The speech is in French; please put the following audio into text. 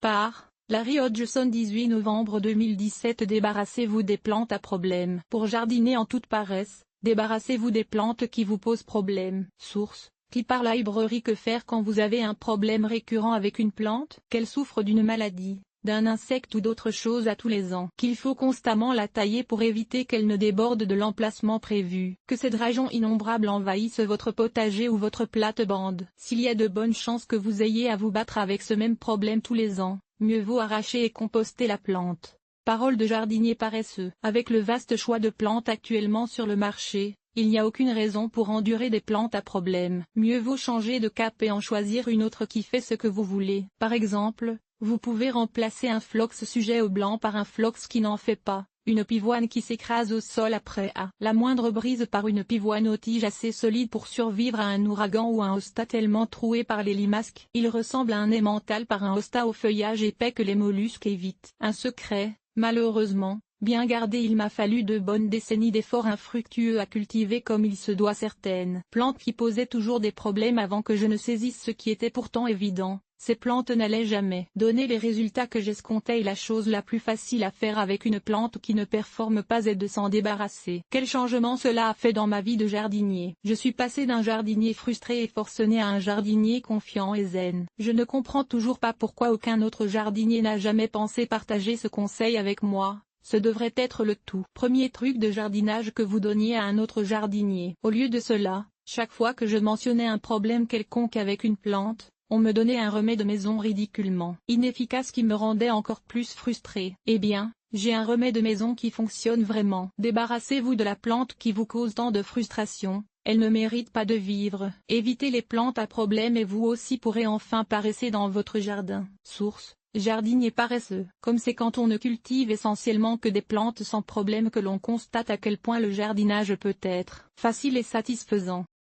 Par Larry Hodgson, 18 novembre 2017. Débarrassez-vous des plantes à problème. Pour jardiner en toute paresse, débarrassez-vous des plantes qui vous posent problème. Source: Clipart Library. Que faire quand vous avez un problème récurrent avec une plante? Qu'elle souffre d'une maladie, d'un insecte ou d'autre chose à tous les ans. Qu'il faut constamment la tailler pour éviter qu'elle ne déborde de l'emplacement prévu. Que ces dragons innombrables envahissent votre potager ou votre plate-bande. S'il y a de bonnes chances que vous ayez à vous battre avec ce même problème tous les ans, mieux vaut arracher et composter la plante. Parole de jardinier paresseux. Avec le vaste choix de plantes actuellement sur le marché, il n'y a aucune raison pour endurer des plantes à problème. Mieux vaut changer de cap et en choisir une autre qui fait ce que vous voulez. Par exemple, vous pouvez remplacer un phlox sujet au blanc par un phlox qui n'en fait pas, une pivoine qui s'écrase au sol après la moindre brise par une pivoine aux tiges assez solide pour survivre à un ouragan ou un hosta tellement troué par les limaces. Il ressemble à un emmental par un hosta au feuillage épais que les mollusques évitent. Un secret, malheureusement, bien gardé. Il m'a fallu de bonnes décennies d'efforts infructueux à cultiver comme il se doit certaines plantes qui posaient toujours des problèmes avant que je ne saisisse ce qui était pourtant évident. Ces plantes n'allaient jamais donner les résultats que j'escomptais et la chose la plus facile à faire avec une plante qui ne performe pas est de s'en débarrasser. Quel changement cela a fait dans ma vie de jardinier. Je suis passé d'un jardinier frustré et forcené à un jardinier confiant et zen. Je ne comprends toujours pas pourquoi aucun autre jardinier n'a jamais pensé partager ce conseil avec moi. Ce devrait être le tout premier truc de jardinage que vous donniez à un autre jardinier. Au lieu de cela, chaque fois que je mentionnais un problème quelconque avec une plante, on me donnait un remède maison ridiculement inefficace qui me rendait encore plus frustré. Eh bien, j'ai un remède maison qui fonctionne vraiment. Débarrassez-vous de la plante qui vous cause tant de frustration, elle ne mérite pas de vivre. Évitez les plantes à problème et vous aussi pourrez enfin paresser dans votre jardin. Source: jardinier paresseux. Comme c'est quand on ne cultive essentiellement que des plantes sans problème que l'on constate à quel point le jardinage peut être facile et satisfaisant.